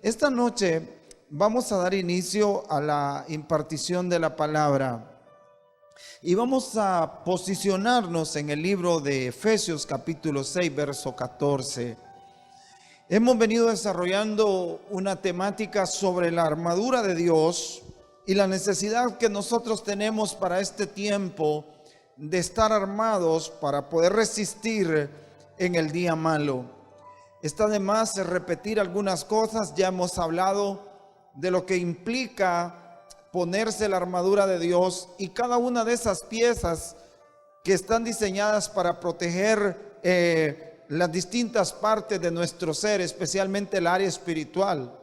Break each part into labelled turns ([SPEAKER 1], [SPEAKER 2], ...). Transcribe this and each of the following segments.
[SPEAKER 1] Esta noche vamos a dar inicio a la impartición de la palabra y vamos a posicionarnos en el libro de Efesios capítulo 6, verso 14. Hemos venido desarrollando una temática sobre la armadura de Dios y la necesidad que nosotros tenemos para este tiempo de estar armados para poder resistir en el día malo. Está de más repetir algunas cosas. Ya hemos hablado de lo que implica ponerse la armadura de Dios y cada una de esas piezas que están diseñadas para proteger las distintas partes de nuestro ser, especialmente el área espiritual.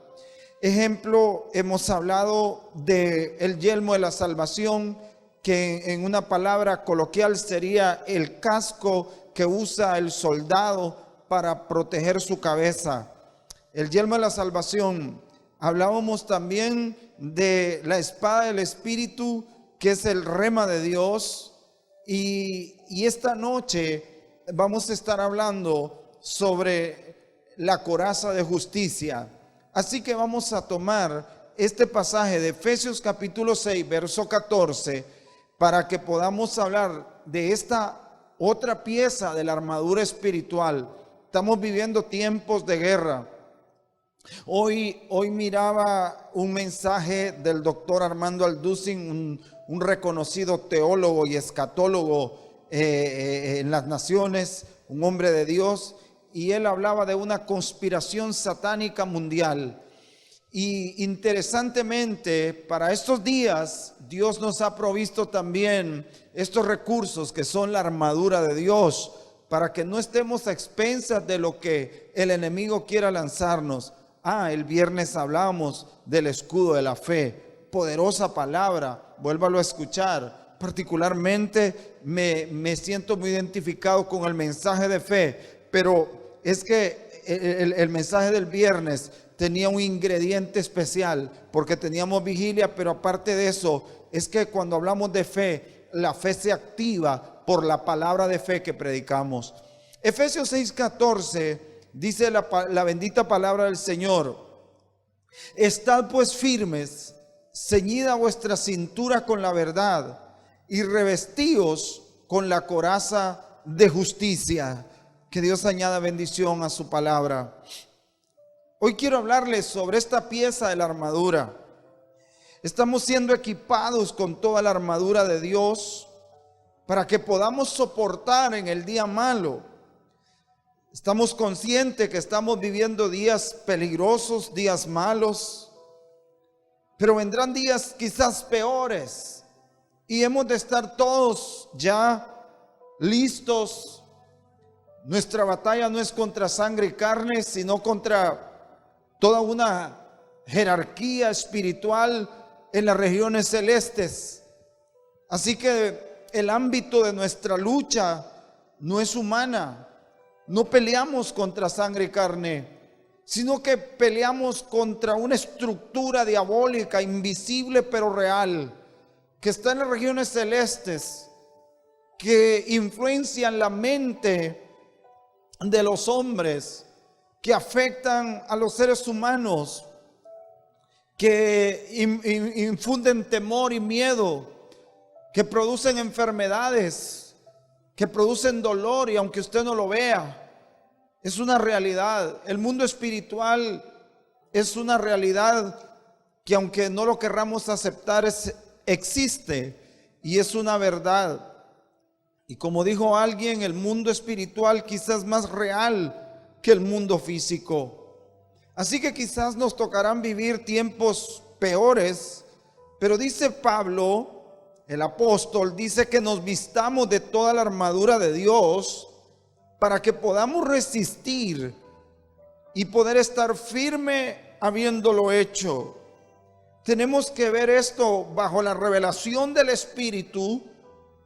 [SPEAKER 1] Ejemplo, hemos hablado del yelmo de la salvación, que en una palabra coloquial sería el casco que usa el soldado para proteger su cabeza. El yelmo de la salvación. Hablábamos también de la espada del Espíritu, que es el rema de Dios. Y esta noche vamos a estar hablando sobre la coraza de justicia. Así que vamos a tomar este pasaje de Efesios capítulo 6, verso 14, para que podamos hablar de esta otra pieza de la armadura espiritual. Estamos viviendo tiempos de guerra. Hoy miraba un mensaje del doctor Armando Alducin, un reconocido teólogo y escatólogo en las naciones, un hombre de Dios, y él hablaba de una conspiración satánica mundial. Y interesantemente, para estos días, Dios nos ha provisto también estos recursos que son la armadura de Dios, para que no estemos a expensas de lo que el enemigo quiera lanzarnos. El viernes hablamos del escudo de la fe, poderosa palabra, vuélvalo a escuchar. Particularmente me siento muy identificado con el mensaje de fe, pero es que el mensaje del viernes tenía un ingrediente especial, porque teníamos vigilia, pero aparte de eso, es que cuando hablamos de fe, la fe se activa por la palabra de fe que predicamos. Efesios 6:14 dice la bendita palabra del Señor: estad pues firmes, ceñida vuestra cintura con la verdad y revestíos con la coraza de justicia. Que Dios añada bendición a su palabra. Hoy quiero hablarles sobre esta pieza de la armadura. Estamos siendo equipados con toda la armadura de Dios para que podamos soportar en el día malo. Estamos conscientes que estamos viviendo días peligrosos, días malos, pero vendrán días quizás peores y hemos de estar todos ya listos. Nuestra batalla no es contra sangre y carne, sino contra toda una jerarquía espiritual en las regiones celestes. Así que el ámbito de nuestra lucha no es humana. No peleamos contra sangre y carne, sino que peleamos contra una estructura diabólica, invisible pero real, que está en las regiones celestes, que influencian la mente de los hombres, que afectan a los seres humanos, que infunden temor y miedo, que producen enfermedades, que producen dolor, y aunque usted no lo vea, es una realidad. El mundo espiritual es una realidad que, aunque no lo querramos aceptar, existe y es una verdad. Y como dijo alguien, el mundo espiritual quizás es más real que el mundo físico. Así que quizás nos tocarán vivir tiempos peores, pero dice Pablo, el apóstol, dice que nos vistamos de toda la armadura de Dios para que podamos resistir y poder estar firme habiéndolo hecho. Tenemos que ver esto bajo la revelación del Espíritu,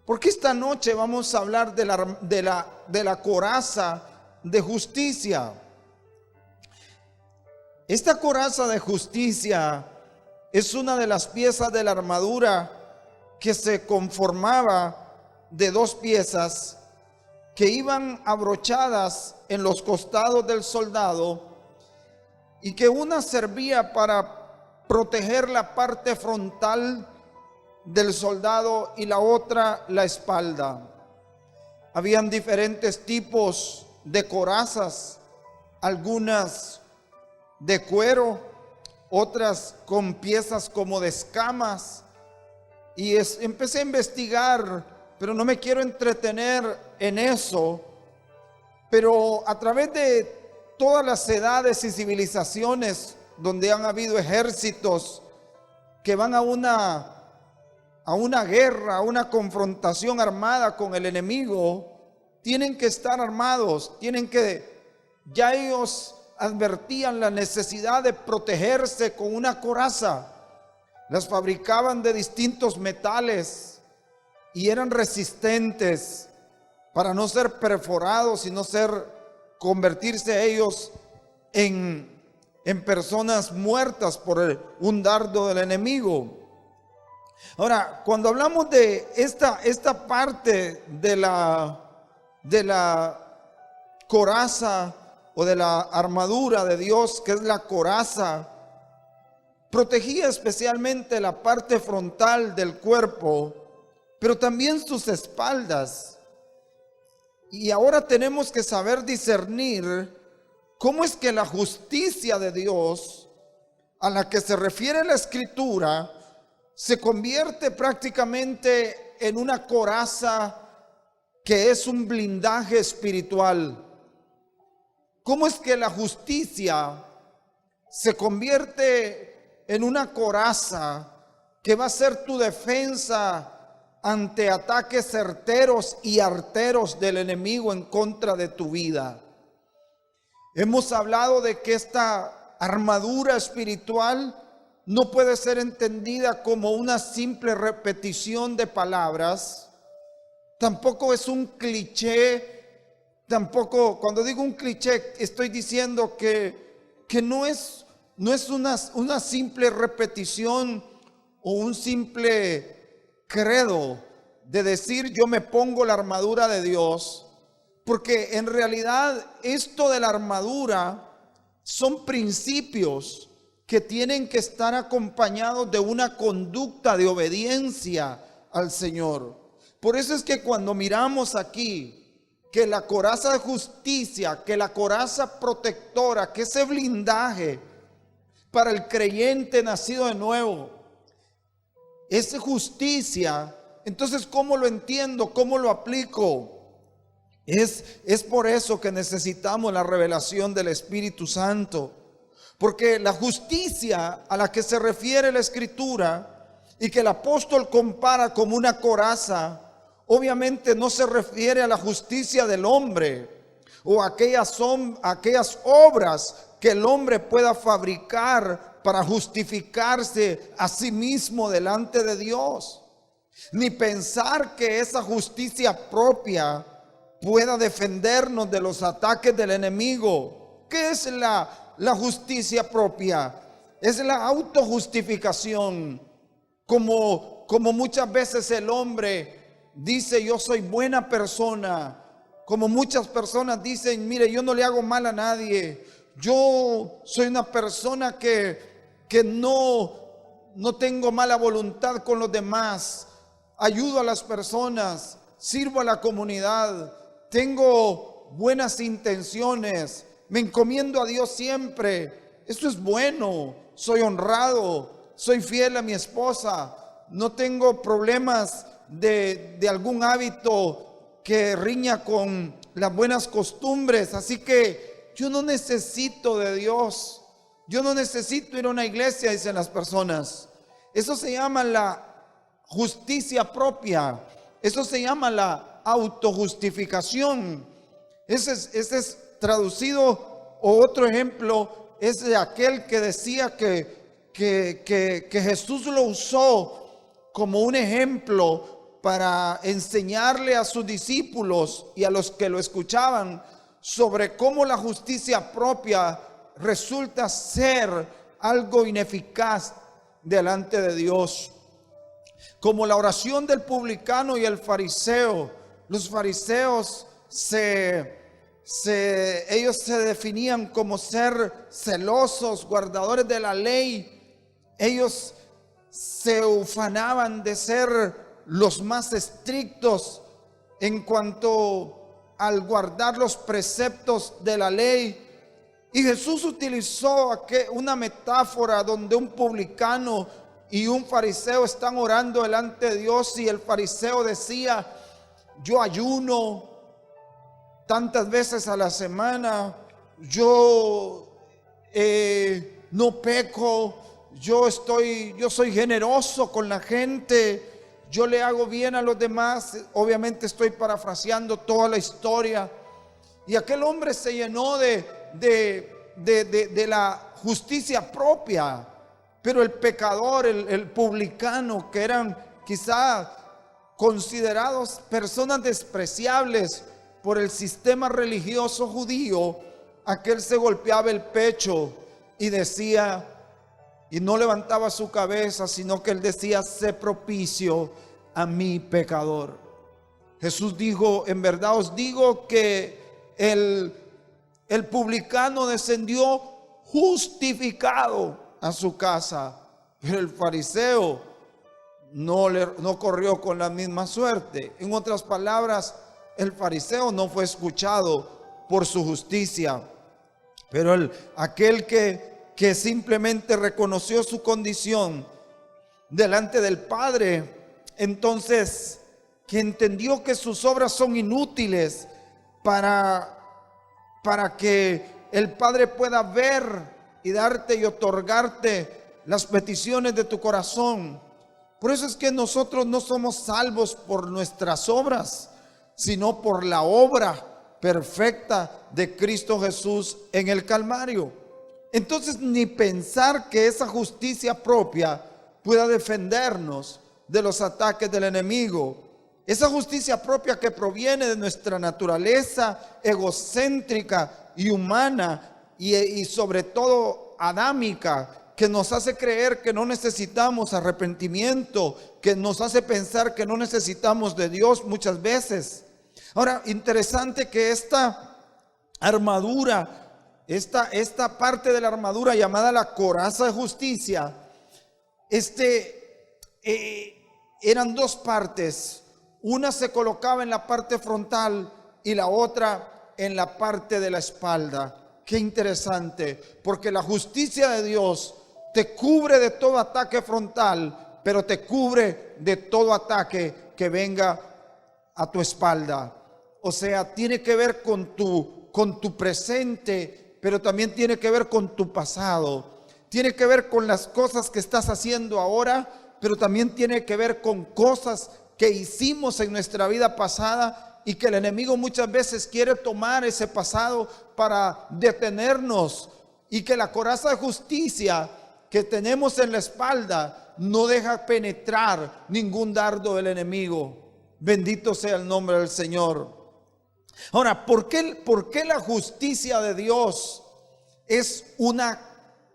[SPEAKER 1] porque esta noche vamos a hablar de la coraza de justicia. Esta coraza de justicia es una de las piezas de la armadura que se conformaba de dos piezas que iban abrochadas en los costados del soldado y que una servía para proteger la parte frontal del soldado y la otra la espalda. Habían diferentes tipos de corazas, algunas de cuero, otras con piezas como de escamas. Y empecé a investigar, pero no me quiero entretener en eso. Pero a través de todas las edades y civilizaciones donde han habido ejércitos que van a una guerra, a una confrontación armada con el enemigo, tienen que estar armados, ya ellos advertían la necesidad de protegerse con una coraza. Las fabricaban de distintos metales y eran resistentes para no ser perforados y no convertirse ellos en personas muertas por un dardo del enemigo. Ahora, cuando hablamos de esta parte de la coraza o de la armadura de Dios, que es la coraza, protegía especialmente la parte frontal del cuerpo, pero también sus espaldas. Y ahora tenemos que saber discernir cómo es que la justicia de Dios, a la que se refiere la Escritura, se convierte prácticamente en una coraza que es un blindaje espiritual. ¿Cómo es que la justicia se convierte en una coraza que va a ser tu defensa ante ataques certeros y arteros del enemigo en contra de tu vida? Hemos hablado de que esta armadura espiritual no puede ser entendida como una simple repetición de palabras. Tampoco es un cliché. Tampoco, cuando digo un cliché, estoy diciendo que no es una simple repetición o un simple credo de decir yo me pongo la armadura de Dios, porque en realidad esto de la armadura son principios que tienen que estar acompañados de una conducta de obediencia al Señor. Por eso es que cuando miramos aquí que la coraza de justicia, que la coraza protectora, que ese blindaje para el creyente nacido de nuevo, es justicia, entonces ¿cómo lo entiendo? ¿Cómo lo aplico? Es por eso que necesitamos la revelación del Espíritu Santo. Porque la justicia a la que se refiere la Escritura y que el apóstol compara como una coraza, obviamente no se refiere a la justicia del hombre o a aquellas obras que el hombre pueda fabricar para justificarse a sí mismo delante de Dios, ni pensar que esa justicia propia pueda defendernos de los ataques del enemigo. ¿Qué es la justicia propia? Es la autojustificación, como muchas veces el hombre dice yo soy buena persona, como muchas personas dicen mire yo no le hago mal a nadie, yo soy una persona que no tengo mala voluntad con los demás, ayudo a las personas, sirvo a la comunidad, tengo buenas intenciones, me encomiendo a Dios siempre, eso es bueno, soy honrado, soy fiel a mi esposa, no tengo problemas de algún hábito que riña con las buenas costumbres, así que yo no necesito de Dios, yo no necesito ir a una iglesia, dicen las personas. Eso se llama la justicia propia, eso se llama la autojustificación. Ese es traducido, o otro ejemplo es de aquel que decía que Jesús lo usó como un ejemplo para enseñarle a sus discípulos y a los que lo escuchaban sobre cómo la justicia propia resulta ser algo ineficaz delante de Dios. Como la oración del publicano y el fariseo. Los fariseos se ellos se definían como ser celosos, guardadores de la ley. Ellos se ufanaban de ser los más estrictos en cuanto al guardar los preceptos de la ley. Y Jesús utilizó una metáfora donde un publicano y un fariseo están orando delante de Dios, y el fariseo decía: yo ayuno tantas veces a la semana, yo no peco, yo soy generoso con la gente, yo le hago bien a los demás. Obviamente estoy parafraseando toda la historia. Y aquel hombre se llenó de la justicia propia. Pero el pecador, el publicano, que eran quizá considerados personas despreciables por el sistema religioso judío, aquel se golpeaba el pecho y decía, y no levantaba su cabeza, sino que él decía: sé propicio a mi pecador. Jesús dijo: en verdad os digo que el publicano descendió justificado a su casa, pero el fariseo no corrió con la misma suerte. En otras palabras, el fariseo no fue escuchado por su justicia, pero aquel que simplemente reconoció su condición delante del Padre, entonces, que entendió que sus obras son inútiles para que el Padre pueda ver y darte y otorgarte las peticiones de tu corazón. Por eso es que nosotros no somos salvos por nuestras obras, sino por la obra perfecta de Cristo Jesús en el Calvario. Entonces, ni pensar que esa justicia propia pueda defendernos de los ataques del enemigo. Esa justicia propia que proviene de nuestra naturaleza egocéntrica y humana, y sobre todo adámica, que nos hace creer que no necesitamos arrepentimiento, que nos hace pensar que no necesitamos de Dios muchas veces. Ahora, interesante que esta armadura, esta parte de la armadura llamada la coraza de justicia, eran dos partes. Una se colocaba en la parte frontal y la otra en la parte de la espalda. Qué interesante, porque la justicia de Dios te cubre de todo ataque frontal, pero te cubre de todo ataque que venga a tu espalda. O sea, tiene que ver con tu presente, pero también tiene que ver con tu pasado. Tiene que ver con las cosas que estás haciendo ahora, pero también tiene que ver con cosas que hicimos en nuestra vida pasada, y que el enemigo muchas veces quiere tomar ese pasado para detenernos, y que la coraza de justicia que tenemos en la espalda no deja penetrar ningún dardo del enemigo. Bendito sea el nombre del Señor. Ahora, ¿por qué la justicia de Dios es una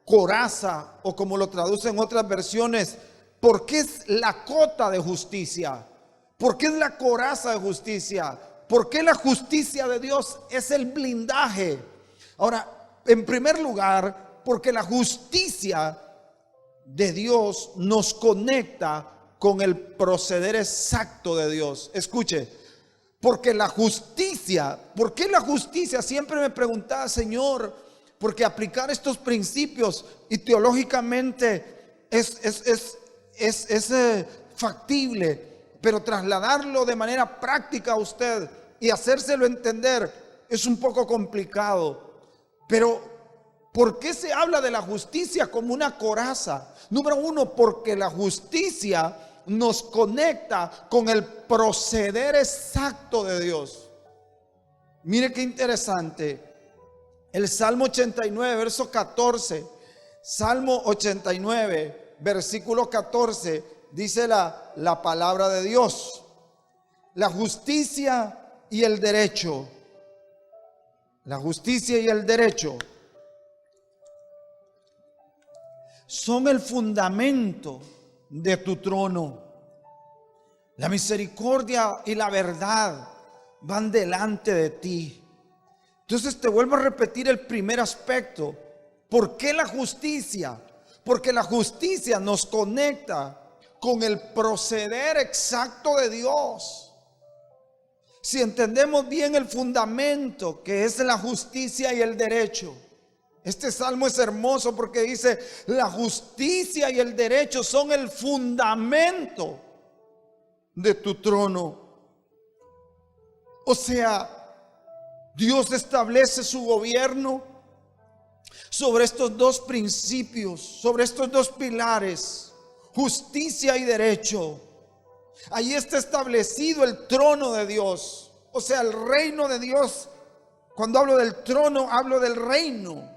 [SPEAKER 1] coraza? O como lo traducen otras versiones, ¿por qué es la cota de justicia? ¿Por qué es la coraza de justicia? ¿Por qué la justicia de Dios es el blindaje? Ahora, en primer lugar, porque la justicia de Dios nos conecta con el proceder exacto de Dios. Escuche, porque la justicia, ¿por qué la justicia? Siempre me preguntaba, Señor, porque aplicar estos principios y teológicamente es factible, pero trasladarlo de manera práctica a usted y hacérselo entender es un poco complicado. Pero ¿por qué se habla de la justicia como una coraza? Número uno, porque la justicia nos conecta con el proceder exacto de Dios. Mire qué interesante. El Salmo 89, verso 14. Salmo 89, versículo 14. Dice la palabra de Dios: la justicia y el derecho. La justicia y el derecho son el fundamento de tu trono. La misericordia y la verdad van delante de ti. Entonces te vuelvo a repetir el primer aspecto. ¿Por qué la justicia? Porque la justicia nos conecta con el proceder exacto de Dios. Si entendemos bien el fundamento que es la justicia y el derecho. Este salmo es hermoso porque dice: la justicia y el derecho son el fundamento de tu trono. O sea, Dios establece su gobierno sobre estos dos principios, sobre estos dos pilares, justicia y derecho. Ahí está establecido el trono de Dios, o sea, el reino de Dios. Cuando hablo del trono, hablo del reino.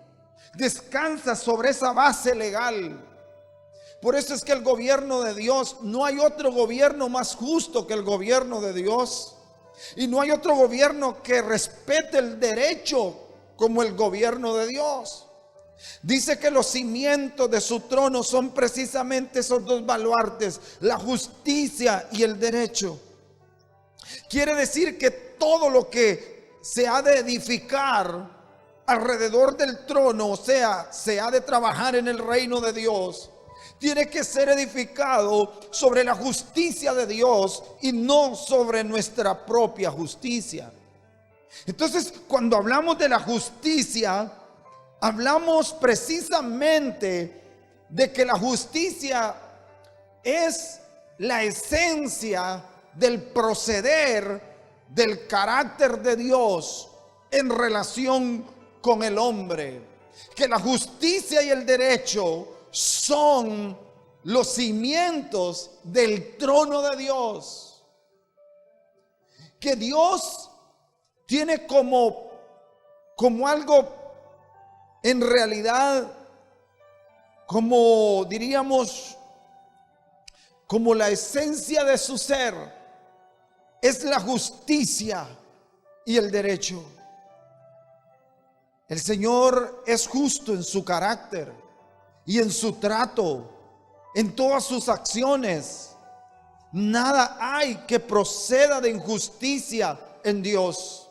[SPEAKER 1] Descansa sobre esa base legal. Por eso es que el gobierno de Dios, no hay otro gobierno más justo que el gobierno de Dios. Y no hay otro gobierno que respete el derecho como el gobierno de Dios. Dice que los cimientos de su trono son precisamente esos dos baluartes, la justicia y el derecho. Quiere decir que todo lo que se ha de edificar alrededor del trono, o sea, se ha de trabajar en el reino de Dios, tiene que ser edificado sobre la justicia de Dios y no sobre nuestra propia justicia. Entonces, cuando hablamos de la justicia, hablamos precisamente de que la justicia es la esencia del proceder del carácter de Dios en relación con el hombre. Que la justicia y el derecho son los cimientos del trono de Dios. Que Dios tiene como algo, en realidad, como diríamos, como la esencia de su ser, es la justicia y el derecho. El Señor es justo en su carácter y en su trato, en todas sus acciones. Nada hay que proceda de injusticia en Dios.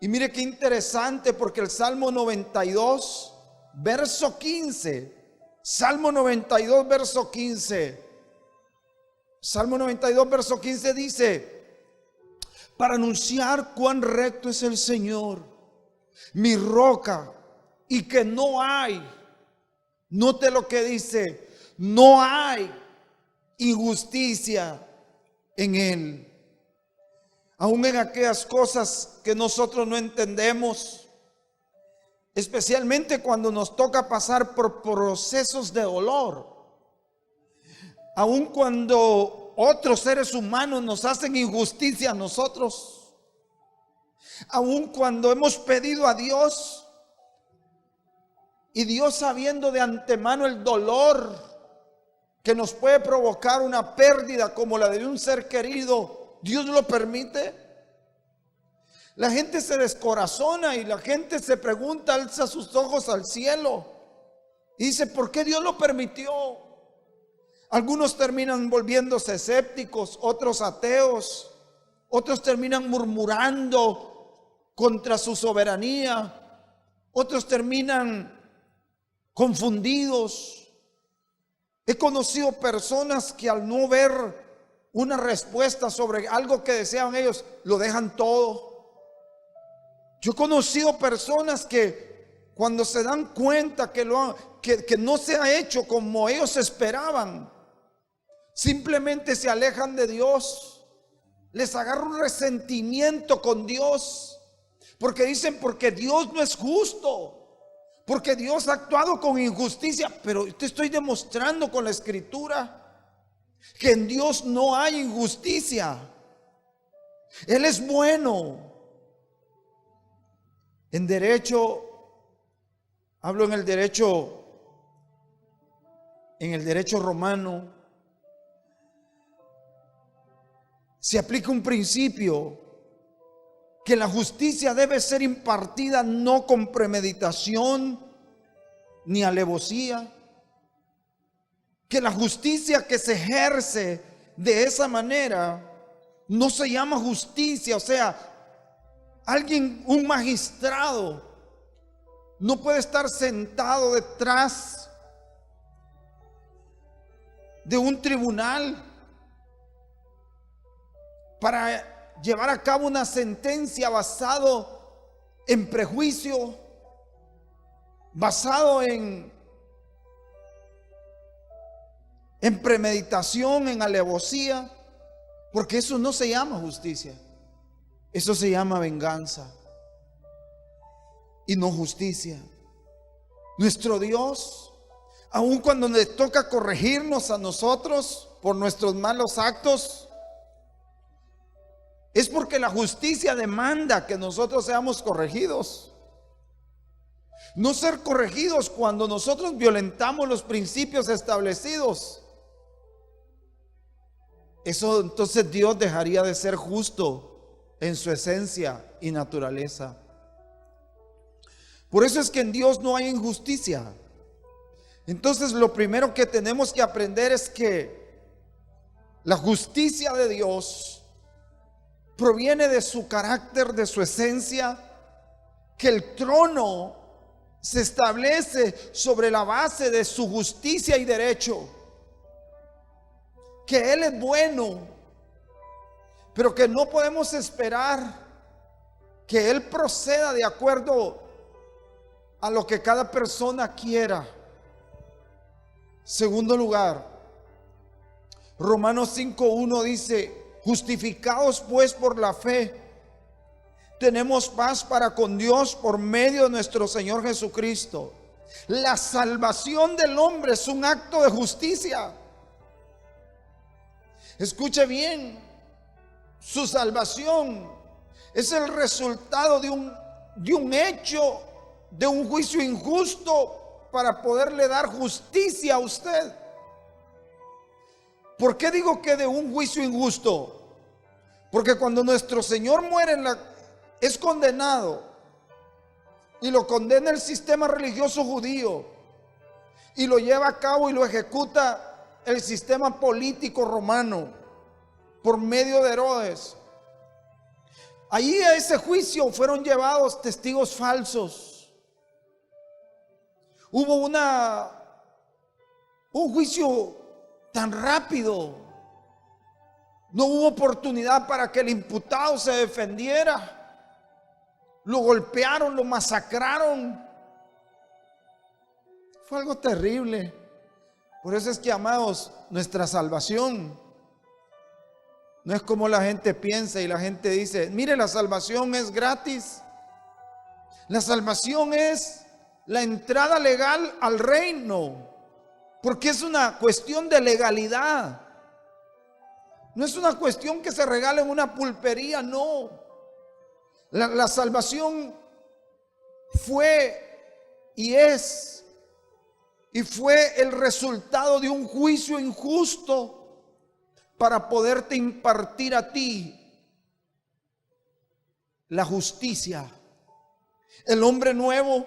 [SPEAKER 1] Y mire qué interesante, porque el Salmo 92, verso 15, Salmo 92, verso 15, Salmo 92, verso 15 dice: para anunciar cuán recto es el Señor, mi roca, y que no hay, note lo que dice, no hay injusticia en Él. Aún en aquellas cosas que nosotros no entendemos, especialmente cuando nos toca pasar por procesos de dolor, aún cuando otros seres humanos nos hacen injusticia a nosotros, aún cuando hemos pedido a Dios y Dios, sabiendo de antemano el dolor que nos puede provocar una pérdida como la de un ser querido, Dios lo permite. La gente se descorazona y la gente se pregunta, alza sus ojos al cielo y dice: ¿por qué Dios lo permitió? Algunos terminan volviéndose escépticos, otros ateos, otros terminan murmurando contra su soberanía, otros terminan confundidos. He conocido personas que al no ver una respuesta sobre algo que desean ellos, lo dejan todo. Yo he conocido personas que cuando se dan cuenta que no se ha hecho como ellos esperaban, simplemente se alejan de Dios. Les agarra un resentimiento con Dios, porque dicen: porque Dios no es justo, porque Dios ha actuado con injusticia. Pero te estoy demostrando con la Escritura que en Dios no hay injusticia. Él es bueno. En derecho, hablo en el derecho romano, se aplica un principio: que la justicia debe ser impartida no con premeditación ni alevosía. Que la justicia que se ejerce de esa manera no se llama justicia, o sea, Alguien, un magistrado, no puede estar sentado detrás de un tribunal para llevar a cabo una sentencia basado en prejuicio, basado en premeditación, en alevosía, porque eso no se llama justicia, eso se llama venganza y no justicia. Nuestro Dios, aun cuando le toca corregirnos a nosotros por nuestros malos actos, es porque la justicia demanda que nosotros seamos corregidos. No ser corregidos cuando nosotros violentamos los principios establecidos. Eso entonces Dios dejaría de ser justo en su esencia y naturaleza. Por eso es que en Dios no hay injusticia. Entonces lo primero que tenemos que aprender es que la justicia de Dios proviene de su carácter, de su esencia, que el trono se establece sobre la base de su justicia y derecho, que Él es bueno, pero que no podemos esperar que Él proceda de acuerdo a lo que cada persona quiera. Segundo lugar, Romanos 5:1 dice: justificados pues por la fe, tenemos paz para con Dios por medio de nuestro Señor Jesucristo. La salvación del hombre es un acto de justicia. Escuche bien, su salvación es el resultado de un hecho, de un juicio injusto para poderle dar justicia a usted. ¿Por qué digo que de un juicio injusto? Porque cuando nuestro Señor muere es condenado, y lo condena el sistema religioso judío, y lo lleva a cabo y lo ejecuta el sistema político romano por medio de Herodes. Allí a ese juicio fueron llevados testigos falsos. Hubo un juicio tan rápido. No hubo oportunidad para que el imputado se defendiera. Lo golpearon, lo masacraron. Fue algo terrible. Por eso es que, amados, nuestra salvación no es como la gente piensa, y la gente dice: mire, la salvación es gratis. La salvación es la entrada legal al reino, porque es una cuestión de legalidad. No es una cuestión que se regala en una pulpería, no. La salvación fue y fue el resultado de un juicio injusto para poderte impartir a ti la justicia. El hombre nuevo,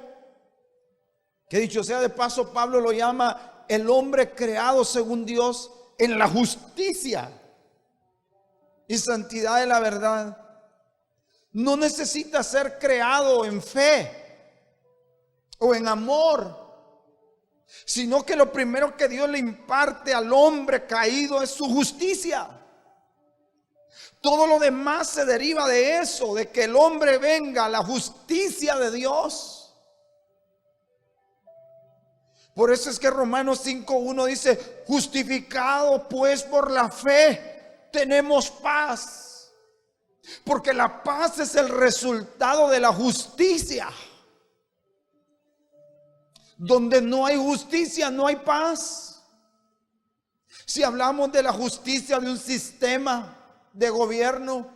[SPEAKER 1] que dicho sea de paso, Pablo lo llama el hombre creado según Dios en la justicia y santidad de la verdad. No necesita ser creado en fe o en amor, sino que lo primero que Dios le imparte al hombre caído es su justicia. Todo lo demás se deriva de eso, de que el hombre venga a la justicia de Dios. Por eso es que Romanos 5:1 dice: justificado pues por la fe, tenemos paz. Porque la paz es el resultado de la justicia. Donde no hay justicia, no hay paz. Si hablamos de la justicia de un sistema de gobierno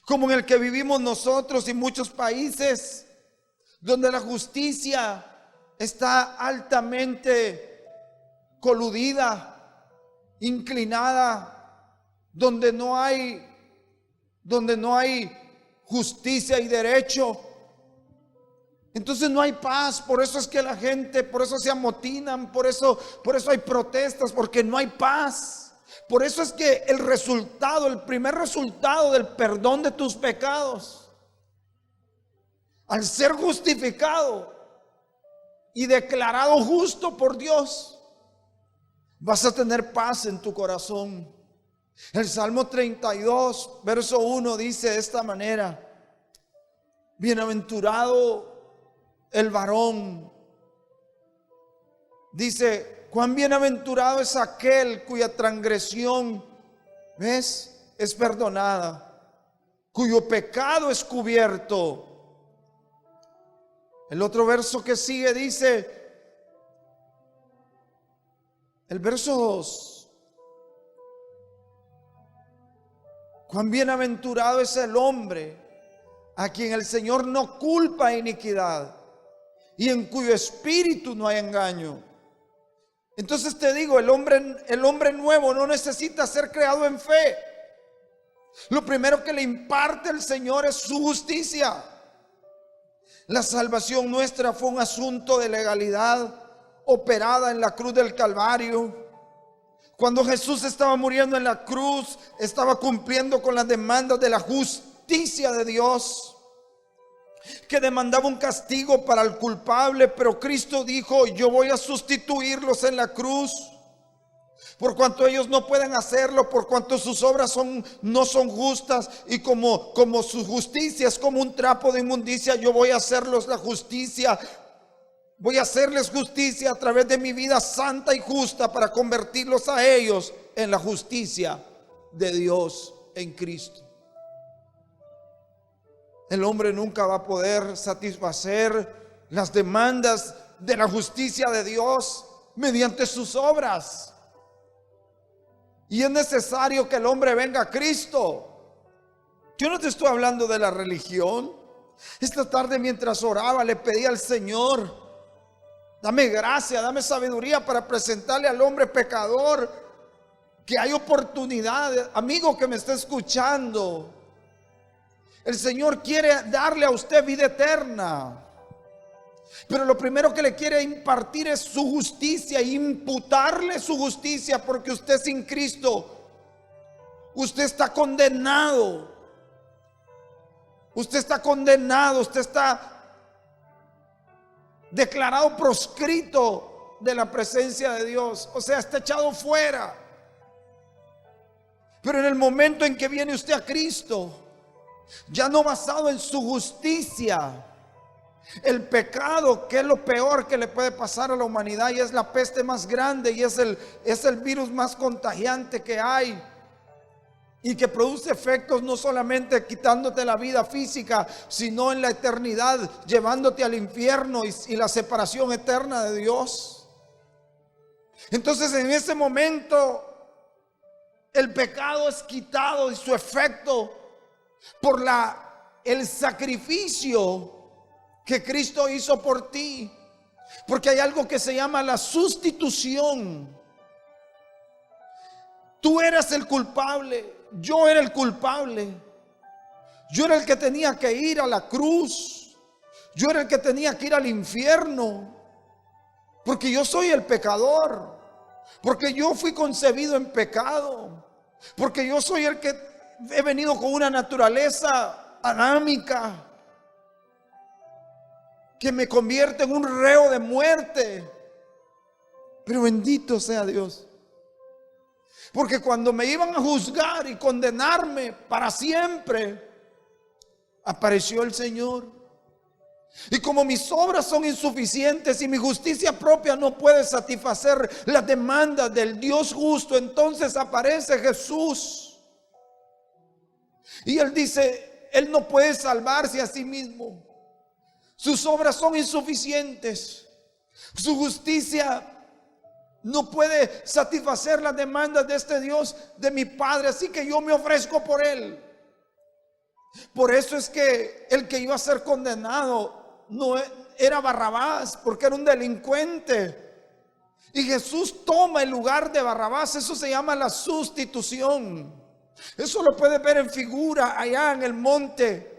[SPEAKER 1] como en el que vivimos nosotros y muchos países, donde la justicia está altamente coludida, inclinada, donde no hay justicia y derecho, entonces no hay paz. Por eso es que la gente, por eso se amotinan, por eso hay protestas, porque no hay paz. Por eso es que el primer resultado del perdón de tus pecados al ser justificado y declarado justo por Dios, vas a tener paz en tu corazón. El Salmo 32, verso 1 dice de esta manera: bienaventurado el varón. Dice, cuán bienaventurado es aquel cuya transgresión, ¿ves?, es perdonada, cuyo pecado es cubierto. El otro verso que sigue dice, el verso 2: cuán bienaventurado es el hombre a quien el Señor no culpa iniquidad y en cuyo espíritu no hay engaño. Entonces te digo, el hombre nuevo no necesita ser creado en fe. Lo primero que le imparte el Señor es su justicia. La salvación nuestra fue un asunto de legalidad operada en la cruz del Calvario. Cuando Jesús estaba muriendo en la cruz, estaba cumpliendo con las demandas de la justicia de Dios, que demandaba un castigo para el culpable, pero Cristo dijo: yo voy a sustituirlos en la cruz, por cuanto ellos no pueden hacerlo, por cuanto sus obras no son justas, y como su justicia es como un trapo de inmundicia, yo voy a hacerlos la justicia. Voy a hacerles justicia a través de mi vida santa y justa, para convertirlos a ellos en la justicia de Dios en Cristo. El hombre nunca va a poder satisfacer las demandas de la justicia de Dios mediante sus obras. Y es necesario que el hombre venga a Cristo. Yo no te estoy hablando de la religión. Esta tarde, mientras oraba, le pedí al Señor: dame gracia, dame sabiduría para presentarle al hombre pecador que hay oportunidad. Amigo que me está escuchando, el Señor quiere darle a usted vida eterna, pero lo primero que le quiere impartir es su justicia, imputarle su justicia, porque usted sin Cristo, usted está condenado. Usted está condenado, usted está declarado proscrito de la presencia de Dios, o sea, está echado fuera. Pero en el momento en que viene usted a Cristo, ya no basado en su justicia, el pecado, que es lo peor que le puede pasar a la humanidad, y es la peste más grande, y es el virus más contagiante que hay, y que produce efectos no solamente quitándote la vida física, sino en la eternidad, llevándote al infierno y la separación eterna de Dios. Entonces, en ese momento, el pecado es quitado y su efecto por el sacrificio que Cristo hizo por ti. Porque hay algo que se llama la sustitución. Tú eras el culpable, yo era el culpable, yo era el que tenía que ir a la cruz, yo era el que tenía que ir al infierno, porque yo soy el pecador, porque yo fui concebido en pecado, porque yo soy el que he venido con una naturaleza adámica que me convierte en un reo de muerte. Pero bendito sea Dios, porque cuando me iban a juzgar y condenarme para siempre, apareció el Señor. Y como mis obras son insuficientes y mi justicia propia no puede satisfacer las demandas del Dios justo, entonces aparece Jesús. Y Él dice, Él no puede salvarse a sí mismo. Sus obras son insuficientes. Su justicia no puede satisfacer las demandas de este Dios, de mi Padre. Así que yo me ofrezco por Él. Por eso es que el que iba a ser condenado no era Barrabás, porque era un delincuente. Y Jesús toma el lugar de Barrabás. Eso se llama la sustitución. Eso lo puedes ver en figura allá en el monte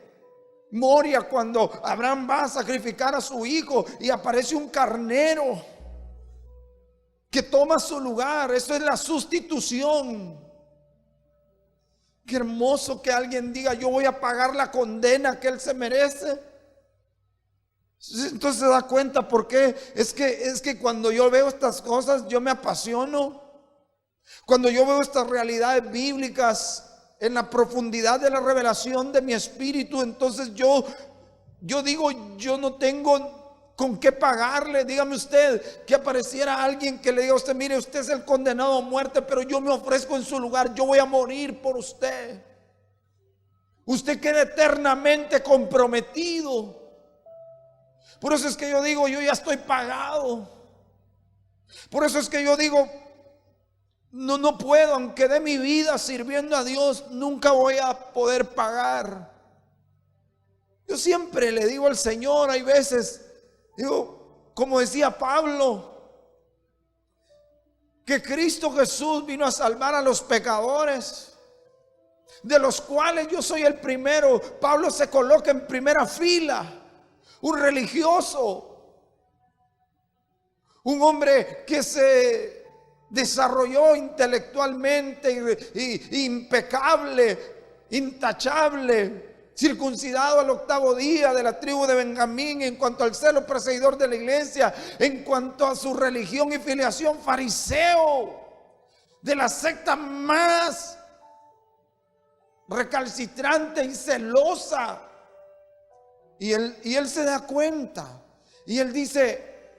[SPEAKER 1] Moria, cuando Abraham va a sacrificar a su hijo y aparece un carnero que toma su lugar. Eso es la sustitución. Qué hermoso que alguien diga, yo voy a pagar la condena que él se merece. Entonces se da cuenta por qué. Es que cuando yo veo estas cosas, yo me apasiono. Cuando yo veo estas realidades bíblicas en la profundidad de la revelación de mi espíritu, entonces yo digo, yo no tengo con qué pagarle. Dígame usted que apareciera alguien que le diga a usted: mire, usted es el condenado a muerte, pero yo me ofrezco en su lugar, yo voy a morir por usted. Usted queda eternamente comprometido. Por eso es que yo digo, yo ya estoy pagado. Por eso es que yo digo, no puedo, aunque dé mi vida sirviendo a Dios, nunca voy a poder pagar. Yo siempre le digo al Señor, hay veces, digo, como decía Pablo, que Cristo Jesús vino a salvar a los pecadores, de los cuales yo soy el primero. Pablo se coloca en primera fila. Un religioso, un hombre que se desarrolló intelectualmente, impecable, intachable, circuncidado al 8º día, de la tribu de Benjamín, en cuanto al celo perseguidor de la iglesia, en cuanto a su religión y filiación, fariseo, de la secta más recalcitrante y celosa. Y él se da cuenta y él dice: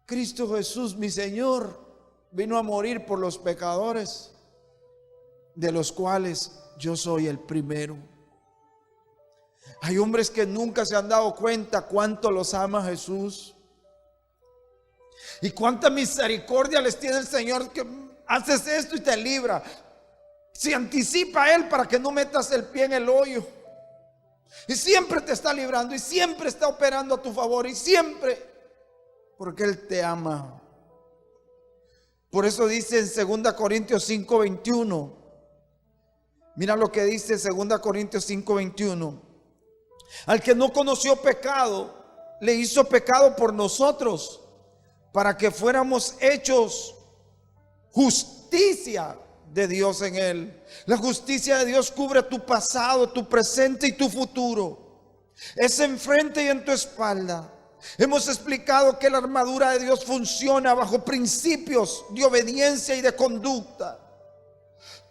[SPEAKER 1] Cristo Jesús, mi Señor, vino a morir por los pecadores, de los cuales yo soy el primero. Hay hombres que nunca se han dado cuenta cuánto los ama Jesús y cuánta misericordia les tiene el Señor, que haces esto y te libra. Se anticipa a Él para que no metas el pie en el hoyo. Y siempre te está librando y siempre está operando a tu favor, y siempre, porque Él te ama. Por eso dice en 2 Corintios 5:21. Mira lo que dice 2 Corintios 5:21. Al que no conoció pecado, le hizo pecado por nosotros, para que fuéramos hechos justicia de Dios en él. La justicia de Dios cubre tu pasado, tu presente y tu futuro. Es enfrente y en tu espalda. Hemos explicado que la armadura de Dios funciona bajo principios de obediencia y de conducta.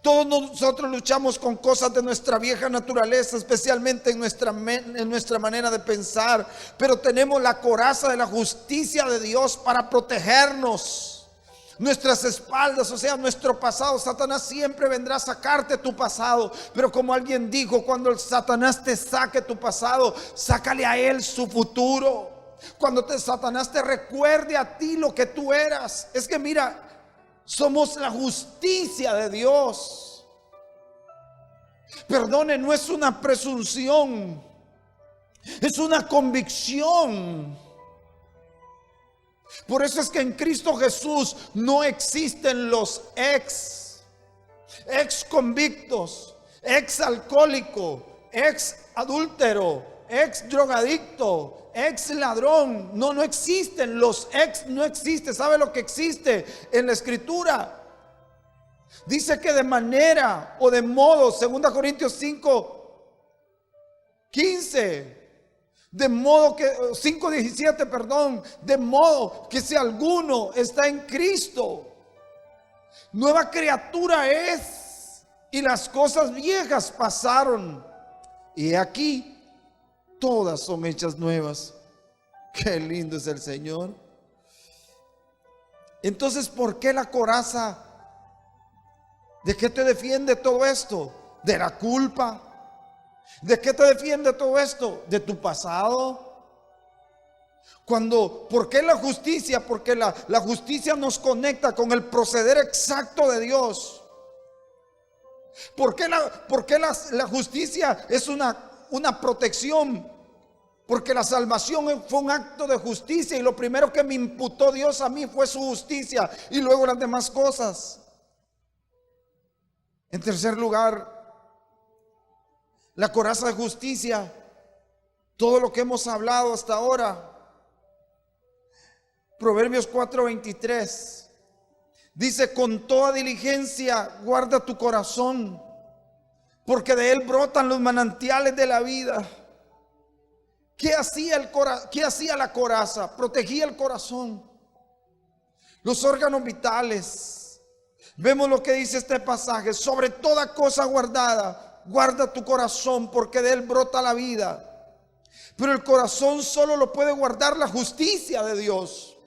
[SPEAKER 1] Todos nosotros luchamos con cosas de nuestra vieja naturaleza, especialmente en nuestra manera de pensar, pero tenemos la coraza de la justicia de Dios para protegernos. Nuestras espaldas, o sea, nuestro pasado. Satanás siempre vendrá a sacarte tu pasado, pero como alguien dijo, cuando el Satanás te saque tu pasado, sácale a él su futuro. Cuando Satanás te recuerde a ti lo que tú eras, es que mira, somos la justicia de Dios. Perdone, no es una presunción, es una convicción. Por eso es que en Cristo Jesús no existen los ex convictos, ex alcohólico, ex adúltero, ex drogadicto, ex ladrón. No existen. Los ex no existen. ¿Sabe lo que existe en la Escritura? Dice que de manera o de modo, 2 Corintios 5:15, de modo que 5:17, perdón, de modo que si alguno está en Cristo, nueva criatura es, y las cosas viejas pasaron, y aquí todas son hechas nuevas. Qué lindo es el Señor. Entonces, ¿por qué la coraza? ¿De qué te defiende todo esto? ¿De la culpa? ¿De qué te defiende todo esto? ¿De tu pasado? ¿Por qué la justicia? Porque la justicia nos conecta con el proceder exacto de Dios. ¿Por qué la justicia es una protección? Porque la salvación fue un acto de justicia, y lo primero que me imputó Dios a mí fue su justicia, y luego las demás cosas. En tercer lugar, la coraza de justicia, todo lo que hemos hablado hasta ahora. Proverbios 4:23 dice: con toda diligencia guarda tu corazón, porque de él brotan los manantiales de la vida. ¿Qué hacía la coraza? Protegía el corazón, los órganos vitales. Vemos lo que dice este pasaje: sobre toda cosa guardada, guarda tu corazón, porque de él brota la vida. Pero el corazón solo lo puede guardar la justicia de Dios.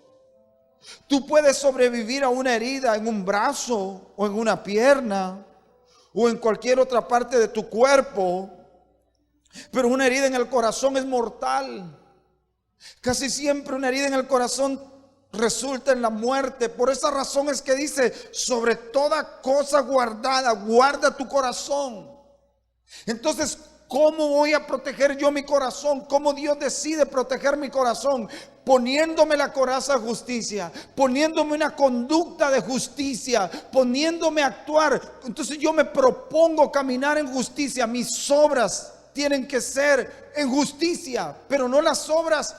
[SPEAKER 1] Tú puedes sobrevivir a una herida en un brazo o en una pierna o en cualquier otra parte de tu cuerpo, pero una herida en el corazón es mortal. Casi siempre una herida en el corazón resulta en la muerte. Por esa razón es que dice: sobre toda cosa guardada, guarda tu corazón. Entonces, ¿cómo voy a proteger yo mi corazón? ¿Cómo Dios decide proteger mi corazón? Poniéndome la coraza de justicia, poniéndome una conducta de justicia, poniéndome a actuar. Entonces yo me propongo caminar en justicia. Mis obras tienen que ser en justicia, pero no las obras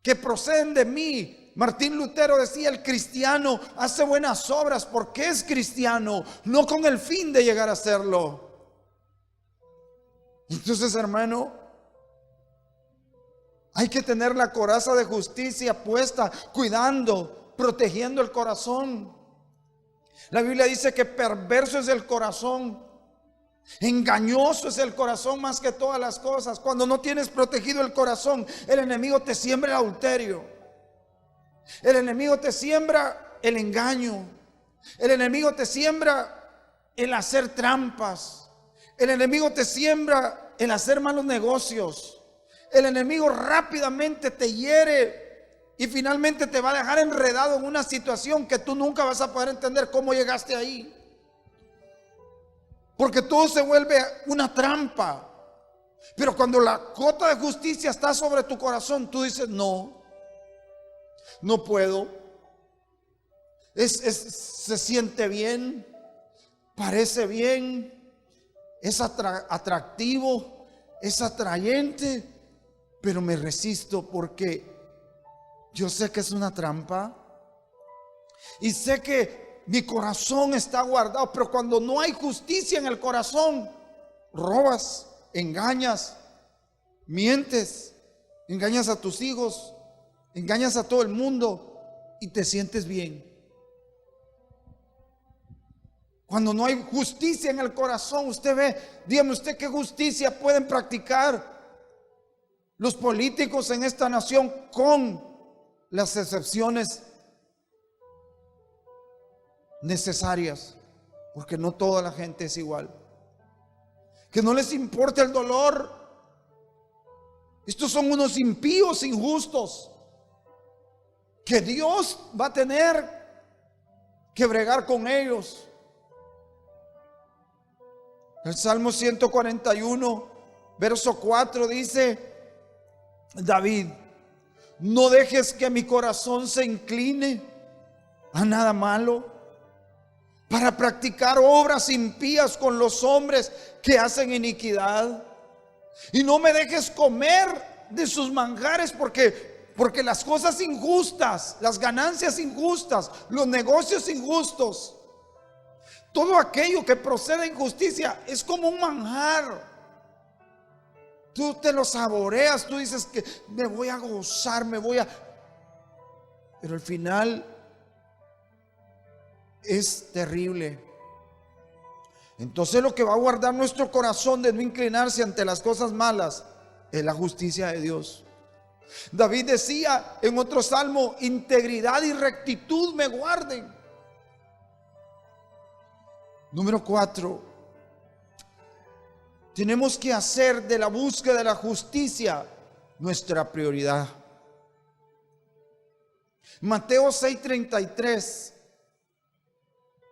[SPEAKER 1] que proceden de mí. Martín Lutero decía: el cristiano hace buenas obras porque es cristiano, no con el fin de llegar a serlo. Entonces, hermano, hay que tener la coraza de justicia puesta, cuidando, protegiendo el corazón. La Biblia dice que perverso es el corazón, engañoso es el corazón más que todas las cosas. Cuando no tienes protegido el corazón, el enemigo te siembra el adulterio, el enemigo te siembra el engaño, el enemigo te siembra el hacer trampas, el enemigo te siembra el hacer malos negocios. El enemigo rápidamente te hiere y finalmente te va a dejar enredado en una situación que tú nunca vas a poder entender cómo llegaste ahí, porque todo se vuelve una trampa. Pero cuando la cota de justicia está sobre tu corazón, tú dices: no puedo. Se siente bien, parece bien, es atractivo, es atrayente, pero me resisto porque yo sé que es una trampa y sé que mi corazón está guardado. Pero cuando no hay justicia en el corazón, robas, engañas, mientes, engañas a tus hijos, engañas a todo el mundo y te sientes bien. Cuando no hay justicia en el corazón, usted ve, dígame usted, ¿qué justicia pueden practicar los políticos en esta nación, con las excepciones necesarias? Porque no toda la gente es igual. Que no les importa el dolor. Estos son unos impíos injustos que Dios va a tener que bregar con ellos. El Salmo 141, verso 4 dice David: no dejes que mi corazón se incline a nada malo, para practicar obras impías con los hombres que hacen iniquidad. Y no me dejes comer de sus manjares, porque las cosas injustas, las ganancias injustas, los negocios injustos, todo aquello que procede de injusticia es como un manjar. Tú te lo saboreas, tú dices que me voy a gozar, pero al final es terrible. Entonces lo que va a guardar nuestro corazón de no inclinarse ante las cosas malas es la justicia de Dios. David decía en otro salmo: integridad y rectitud me guarden. Número 4, tenemos que hacer de la búsqueda de la justicia nuestra prioridad. Mateo 6:33.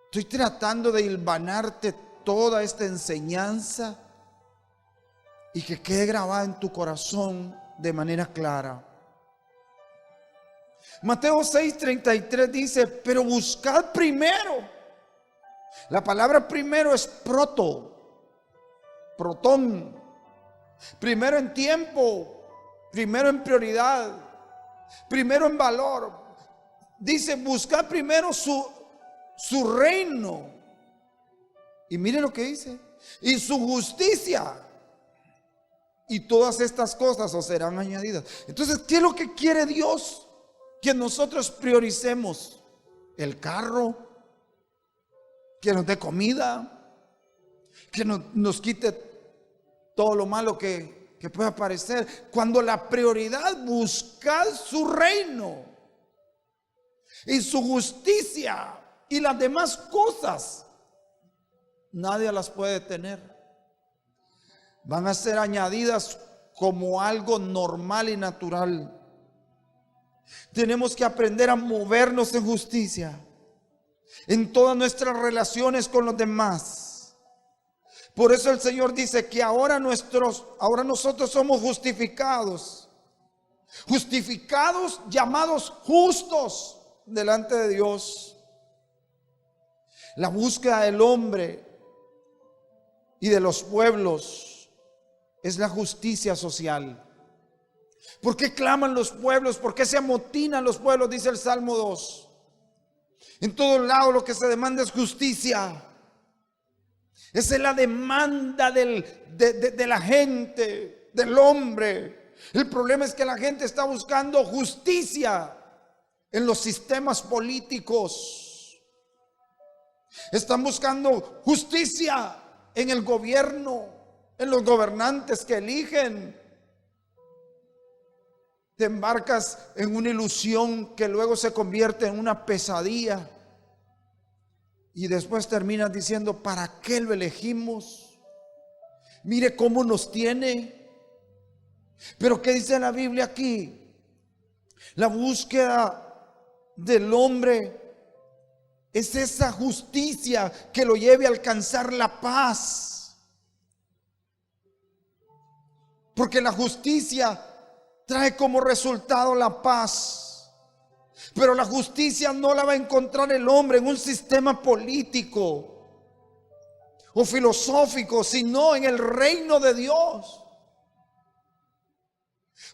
[SPEAKER 1] Estoy tratando de hilvanarte toda esta enseñanza y que quede grabada en tu corazón de manera clara. Mateo 6:33 dice: pero buscad primero. La palabra primero es protón. Primero en tiempo, primero en prioridad, primero en valor. Dice: buscad primero su reino. Y mire lo que dice: y su justicia. Y todas estas cosas os serán añadidas. Entonces, ¿qué es lo que quiere Dios? Que nosotros prioricemos el carro, que nos dé comida, que nos quite todo lo malo que pueda parecer. Cuando la prioridad, buscar su reino y su justicia, y las demás cosas nadie las puede tener. Van a ser añadidas como algo normal y natural. Tenemos que aprender a movernos en justicia en todas nuestras relaciones con los demás. Por eso el Señor dice que ahora nosotros somos justificados, llamados justos delante de Dios. La búsqueda del hombre y de los pueblos es la justicia social. ¿Por qué claman los pueblos? ¿Por qué se amotinan los pueblos? Dice el Salmo 2. En todo lado lo que se demanda es justicia. Esa es la demanda de la gente, del hombre. El problema es que la gente está buscando justicia en los sistemas políticos. Están buscando justicia en el gobierno, en los gobernantes que eligen. Te embarcas en una ilusión que luego se convierte en una pesadilla. Y después terminas diciendo, ¿para qué lo elegimos? Mire cómo nos tiene. Pero ¿qué dice la Biblia aquí? La búsqueda del hombre es esa justicia que lo lleve a alcanzar la paz. Porque la justicia trae como resultado la paz. Pero la justicia no la va a encontrar el hombre en un sistema político o filosófico, sino en el reino de Dios.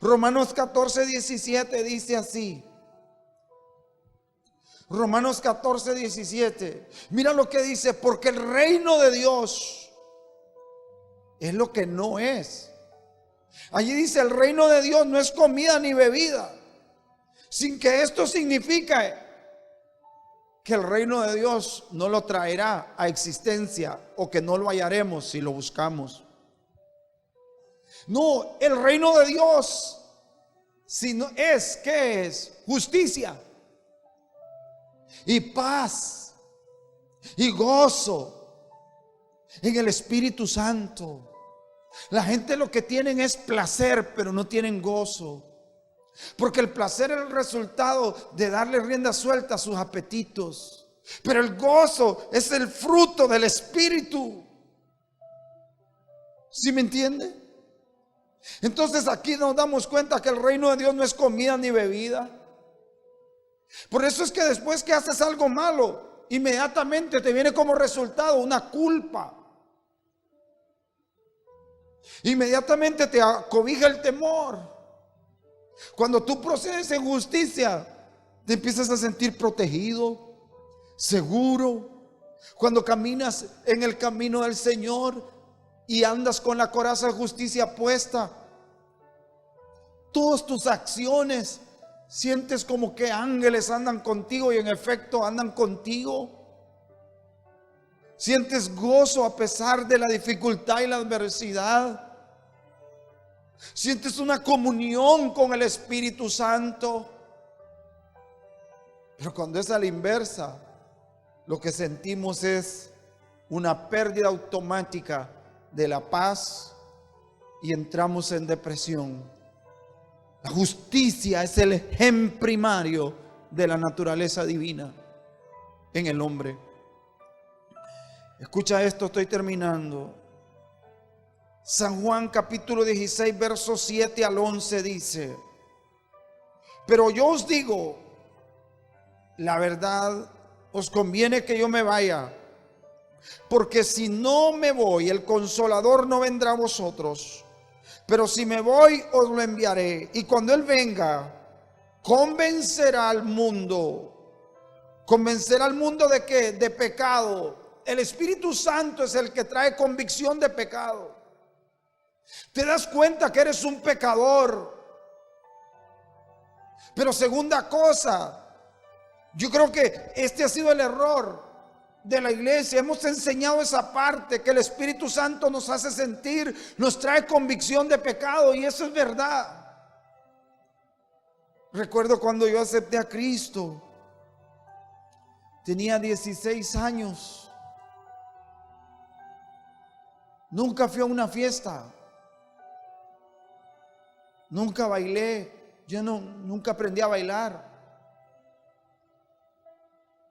[SPEAKER 1] Romanos 14:17 dice así. Romanos 14:17. Mira lo que dice, porque el reino de Dios es lo que no es. Allí dice, el reino de Dios no es comida ni bebida, sin que esto signifique que el reino de Dios no lo traerá a existencia o que no lo hallaremos si lo buscamos. No, el reino de Dios sino es, ¿qué es? Justicia y paz y gozo en el Espíritu Santo. La gente lo que tienen es placer, pero no tienen gozo. Porque el placer es el resultado de darle rienda suelta a sus apetitos. Pero el gozo es el fruto del Espíritu. ¿Sí me entiende? Entonces aquí nos damos cuenta que el reino de Dios no es comida ni bebida. Por eso es que después que haces algo malo, inmediatamente te viene como resultado una culpa. Inmediatamente te acobija el temor. Cuando tú procedes en justicia, te empiezas a sentir protegido, seguro. Cuando caminas en el camino del Señor y andas con la coraza de justicia puesta, todas tus acciones sientes como que ángeles andan contigo, y en efecto andan contigo. Sientes gozo a pesar de la dificultad y la adversidad. Sientes una comunión con el Espíritu Santo. Pero cuando es a la inversa, lo que sentimos es una pérdida automática de la paz y entramos en depresión. La justicia es el gen primario de la naturaleza divina en el hombre. Escucha esto, estoy terminando. San Juan capítulo 16, versos 7 al 11 dice: pero yo os digo, la verdad, os conviene que yo me vaya, porque si no me voy, el Consolador no vendrá a vosotros. Pero si me voy, os lo enviaré. Y cuando Él venga, convencerá al mundo. ¿Convencerá al mundo de qué? De pecado. El Espíritu Santo es el que trae convicción de pecado. Te das cuenta que eres un pecador. Pero segunda cosa, yo creo que este ha sido el error de la iglesia. Hemos enseñado esa parte, que el Espíritu Santo nos hace sentir, nos trae convicción de pecado, y eso es verdad. Recuerdo cuando yo acepté a Cristo, tenía 16 años. Nunca fui a una fiesta, nunca bailé. Yo nunca aprendí a bailar.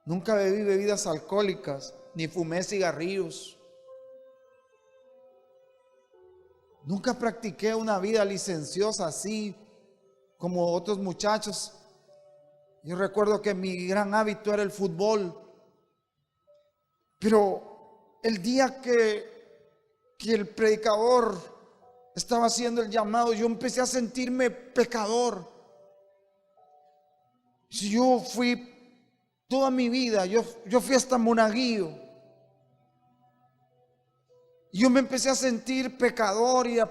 [SPEAKER 1] Nunca bebí bebidas alcohólicas, ni fumé cigarrillos. Nunca practiqué una vida licenciosa así como otros muchachos. Yo recuerdo que mi gran hábito era el fútbol. Pero el día que el predicador estaba haciendo el llamado, yo empecé a sentirme pecador. Si yo fui toda mi vida, yo fui hasta Monaguillo, yo me empecé a sentir pecador, y a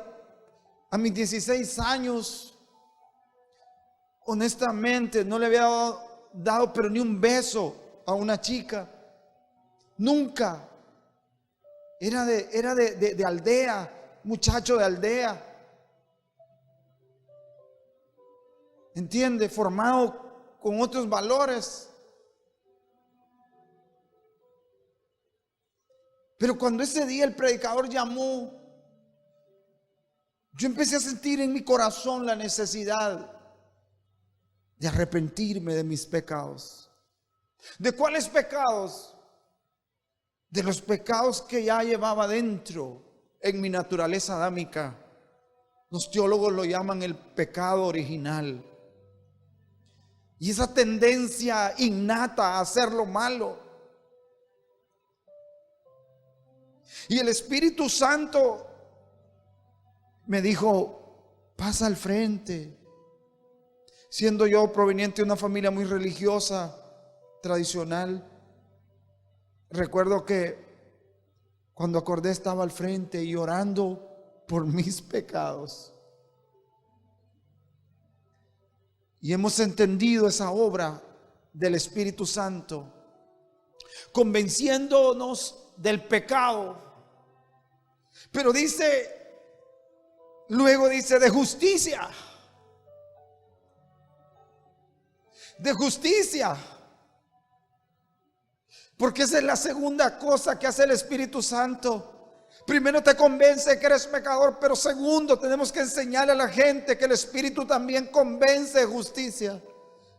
[SPEAKER 1] mis 16 años, honestamente, no le había dado pero ni un beso a una chica. Nunca. Era de aldea, muchacho de aldea. ¿Entiende? Formado con otros valores. Pero cuando ese día el predicador llamó, yo empecé a sentir en mi corazón la necesidad de arrepentirme de mis pecados. ¿De cuáles pecados? De los pecados que ya llevaba dentro en mi naturaleza adámica. Los teólogos lo llaman el pecado original. Y esa tendencia innata a hacer lo malo. Y el Espíritu Santo me dijo: pasa al frente. Siendo yo proveniente de una familia muy religiosa, tradicional, recuerdo que cuando acordé estaba al frente y orando por mis pecados. Y hemos entendido esa obra del Espíritu Santo, convenciéndonos del pecado. Pero luego dice de justicia. De justicia. Porque esa es la segunda cosa que hace el Espíritu Santo. Primero te convence que eres pecador, pero segundo tenemos que enseñarle a la gente que el Espíritu también convence de justicia.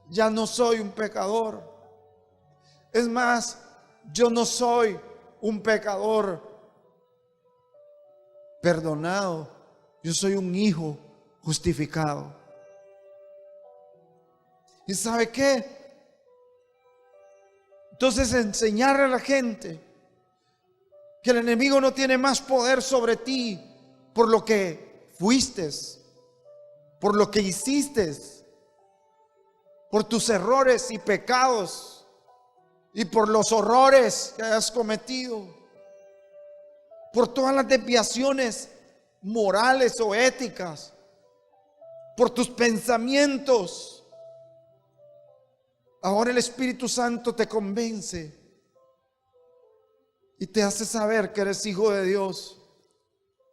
[SPEAKER 1] Ya no soy un pecador. Es más, yo no soy un pecador perdonado. Yo soy un hijo justificado. ¿Y sabe qué? Entonces, enseñarle a la gente que el enemigo no tiene más poder sobre ti por lo que fuiste, por lo que hiciste, por tus errores y pecados y por los horrores que has cometido, por todas las desviaciones morales o éticas, por tus pensamientos. Ahora el Espíritu Santo te convence y te hace saber que eres hijo de Dios,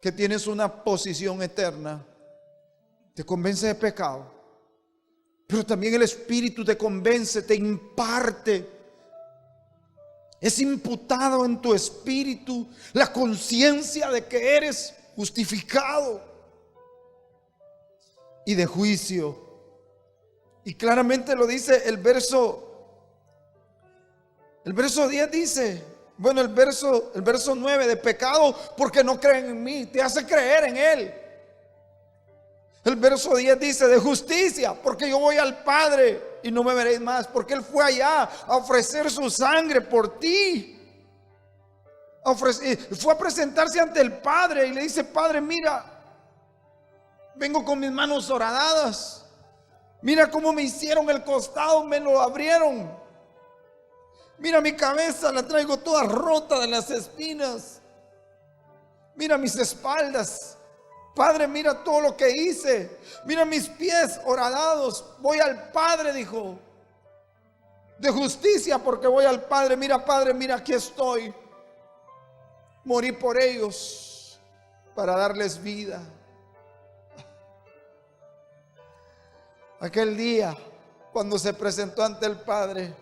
[SPEAKER 1] que tienes una posición eterna. Te convence de pecado, pero también el Espíritu te convence, te imparte. Es imputado en tu espíritu la conciencia de que eres justificado y de juicio. Y claramente lo dice el verso 10 dice, bueno, el verso 9, de pecado porque no creen en mí, te hace creer en Él. El verso 10 dice de justicia porque yo voy al Padre y no me veréis más, porque Él fue allá a ofrecer su sangre por ti. Fue a presentarse ante el Padre y le dice: Padre, mira, vengo con mis manos horadadas. Mira cómo me hicieron el costado, me lo abrieron. Mira mi cabeza, la traigo toda rota de las espinas. Mira mis espaldas, Padre, mira todo lo que hice. Mira mis pies horadados. Voy al Padre, dijo, de justicia, porque voy al Padre. Mira, Padre, mira, aquí estoy. Morí por ellos para darles vida. Aquel día, cuando se presentó ante el Padre,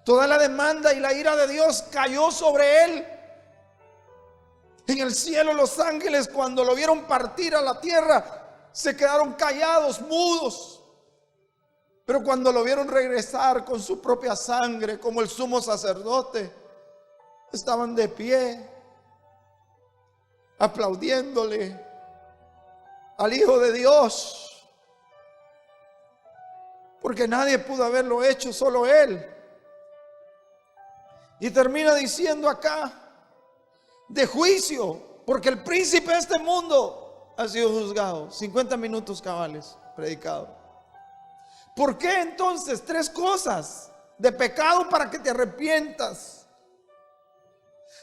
[SPEAKER 1] toda la demanda y la ira de Dios cayó sobre él. En el cielo los ángeles, cuando lo vieron partir a la tierra, se quedaron callados, mudos. Pero cuando lo vieron regresar con su propia sangre, como el sumo sacerdote, estaban de pie, aplaudiéndole al Hijo de Dios, porque nadie pudo haberlo hecho, solo Él. Y termina diciendo acá, de juicio, porque el príncipe de este mundo ha sido juzgado. 50 minutos cabales predicado. ¿Por qué entonces? 3 cosas: de pecado, para que te arrepientas;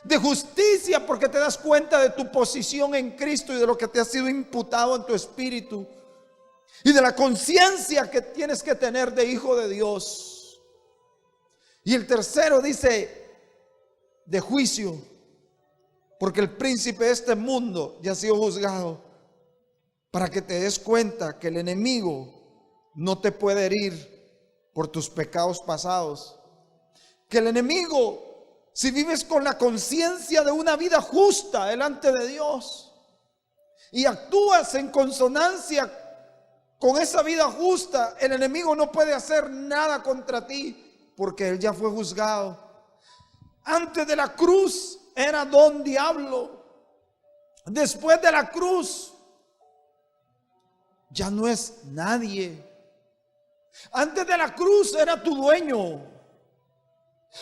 [SPEAKER 1] de justicia, porque te das cuenta de tu posición en Cristo y de lo que te ha sido imputado en tu espíritu; y de la conciencia que tienes que tener de hijo de Dios. Y el tercero dice, de juicio, porque el príncipe de este mundo ya ha sido juzgado, para que te des cuenta que el enemigo no te puede herir por tus pecados pasados. Que el enemigo, si vives con la conciencia de una vida justa delante de Dios y actúas en consonancia con esa vida justa, el enemigo no puede hacer nada contra ti, porque él ya fue juzgado. Antes de la cruz era don diablo. Después de la cruz ya no es nadie. Antes de la cruz era tu dueño.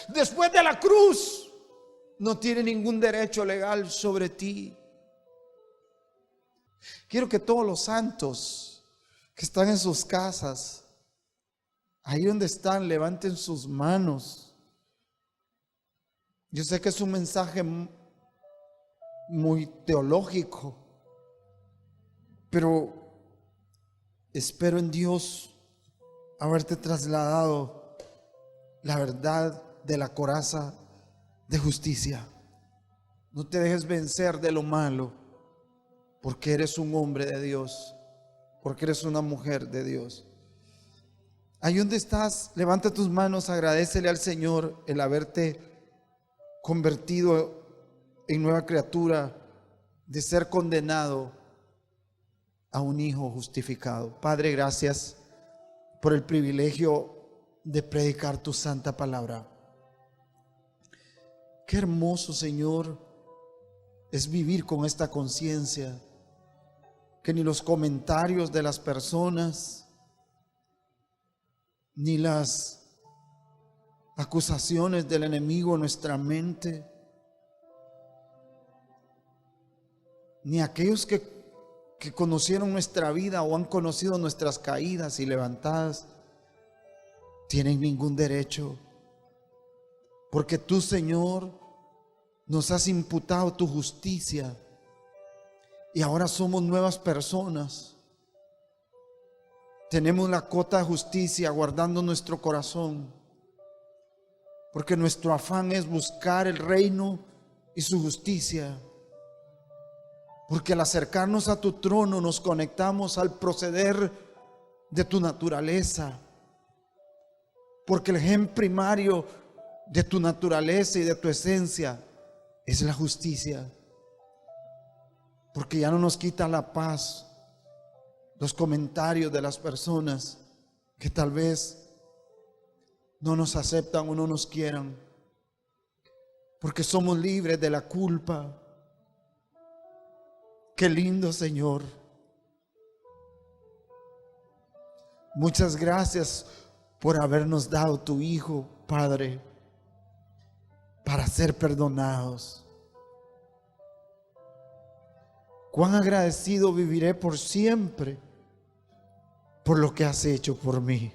[SPEAKER 1] Después de la cruz no tiene ningún derecho legal sobre ti. Quiero que todos los santos que están en sus casas, ahí donde están, levanten sus manos. Yo sé que es un mensaje muy teológico, pero espero en Dios haberte trasladado la verdad de la coraza de justicia. No te dejes vencer de lo malo, porque eres un hombre de Dios, porque eres una mujer de Dios. Ahí donde estás, levanta tus manos, agradécele al Señor el haberte convertido en nueva criatura, de ser condenado a un hijo justificado. Padre, gracias por el privilegio de predicar tu santa palabra. Qué hermoso, Señor, es vivir con esta conciencia, que ni los comentarios de las personas, ni las acusaciones del enemigo en nuestra mente, ni aquellos que conocieron nuestra vida o han conocido nuestras caídas y levantadas, tienen ningún derecho, porque tú, Señor, nos has imputado tu justicia y ahora somos nuevas personas. Tenemos la cota de justicia guardando nuestro corazón, porque nuestro afán es buscar el reino y su justicia. Porque al acercarnos a tu trono nos conectamos al proceder de tu naturaleza. Porque el gen primario de tu naturaleza y de tu esencia es la justicia. Porque ya no nos quita la paz los comentarios de las personas que tal vez no nos aceptan o no nos quieran, porque somos libres de la culpa. Qué lindo, Señor. Muchas gracias por habernos dado tu Hijo, Padre, para ser perdonados. Cuán agradecido viviré por siempre por lo que has hecho por mí.